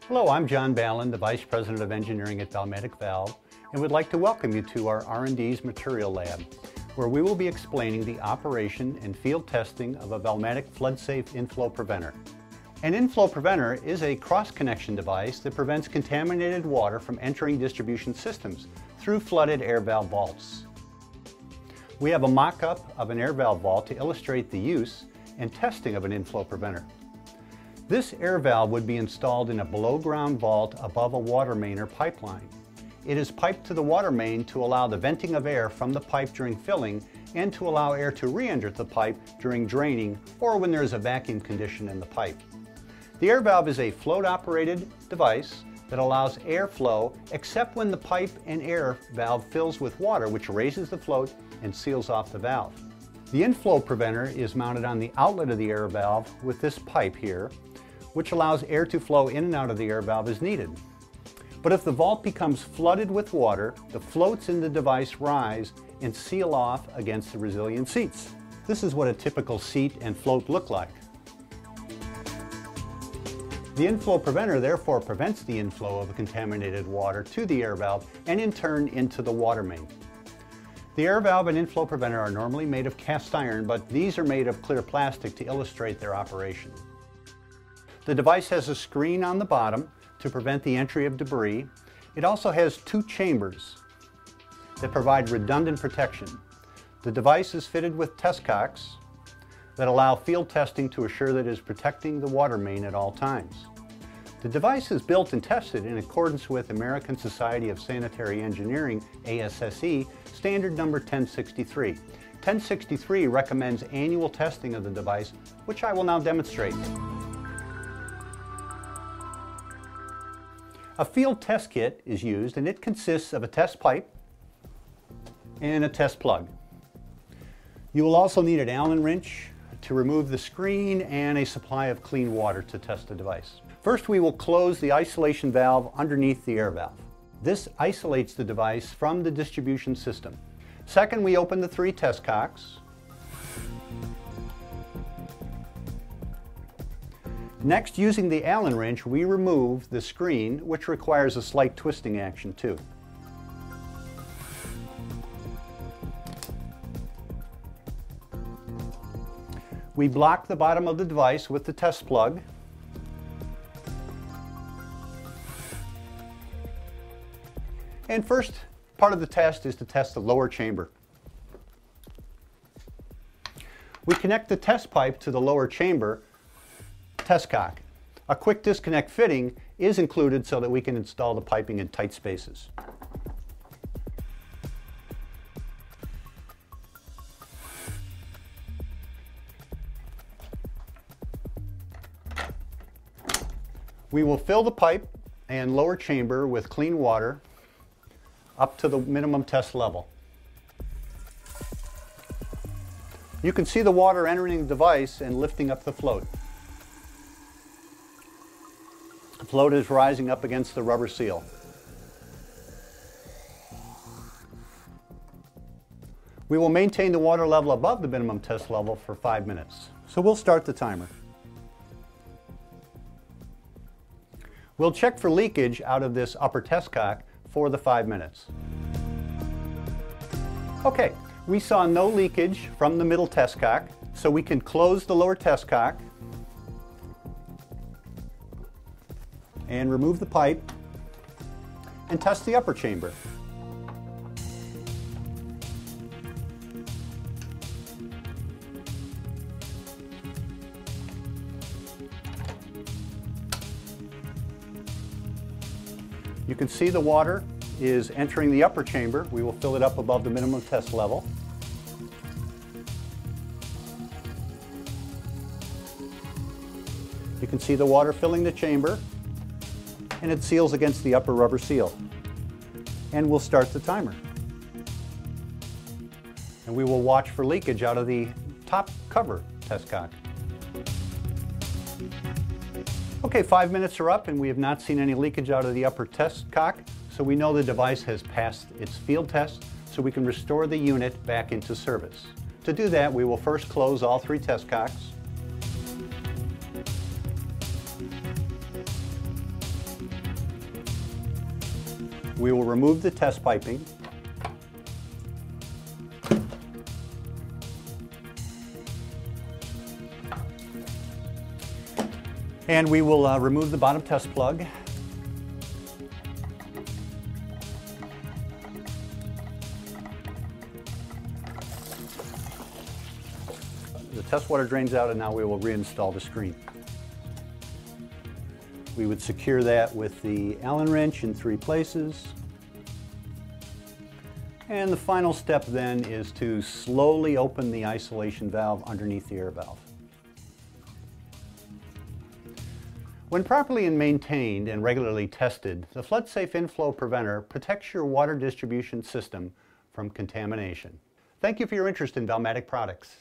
Hello, I'm John Ballin, the Vice President of Engineering at Val-Matic Valve, and would like to welcome you to our R&D's Material Lab, where we will be explaining the operation and field testing of a Val-Matic FloodSafe inflow preventer. An inflow preventer is a cross-connection device that prevents contaminated water from entering distribution systems through flooded air valve vaults. We have a mock-up of an air valve vault to illustrate the use and testing of an inflow preventer. This air valve would be installed in a below-ground vault above a water main or pipeline. It is piped to the water main to allow the venting of air from the pipe during filling and to allow air to re-enter the pipe during draining or when there is a vacuum condition in the pipe. The air valve is a float-operated device that allows airflow except when the pipe and air valve fills with water, which raises the float and seals off the valve. The inflow preventer is mounted on the outlet of the air valve with this pipe here, which allows air to flow in and out of the air valve as needed. But if the vault becomes flooded with water, the floats in the device rise and seal off against the resilient seats. This is what a typical seat and float look like. The inflow preventer therefore prevents the inflow of contaminated water to the air valve and in turn into the water main. The air valve and inflow preventer are normally made of cast iron, but these are made of clear plastic to illustrate their operation. The device has a screen on the bottom to prevent the entry of debris. It also has two chambers that provide redundant protection. The device is fitted with test cocks that allow field testing to assure that it is protecting the water main at all times. The device is built and tested in accordance with American Society of Sanitary Engineering, ASSE, standard number 1063. 1063 recommends annual testing of the device, which I will now demonstrate. A field test kit is used, and it consists of a test pipe and a test plug. You will also need an Allen wrench to remove the screen and a supply of clean water to test the device. First, we will close the isolation valve underneath the air valve. This isolates the device from the distribution system. Second, we open the three test cocks. Next, using the Allen wrench, we remove the screen, which requires a slight twisting action too. We block the bottom of the device with the test plug. And first part of the test is to test the lower chamber. We connect the test pipe to the lower chamber test cock. A quick disconnect fitting is included so that we can install the piping in tight spaces. We will fill the pipe and lower chamber with clean water up to the minimum test level. You can see the water entering the device and lifting up the float. The float is rising up against the rubber seal. We will maintain the water level above the minimum test level for 5 minutes. So we'll start the timer. We'll check for leakage out of this upper test cock for the 5 minutes. Okay, we saw no leakage from the middle test cock, so we can close the lower test cock and remove the pipe and test the upper chamber. You can see the water is entering the upper chamber. We will fill it up above the minimum test level. You can see the water filling the chamber, and it seals against the upper rubber seal. And we'll start the timer. And we will watch for leakage out of the top cover test cock. Okay, 5 minutes are up and we have not seen any leakage out of the upper test cock, so we know the device has passed its field test, so we can restore the unit back into service. To do that, we will first close all three test cocks. We will remove the test piping. And we will remove the bottom test plug. The test water drains out, and now we will reinstall the screen. We would secure that with the Allen wrench in 3 places. And the final step then is to slowly open the isolation valve underneath the air valve. When properly maintained and regularly tested, the FloodSafe inflow preventer protects your water distribution system from contamination. Thank you for your interest in Val-Matic products.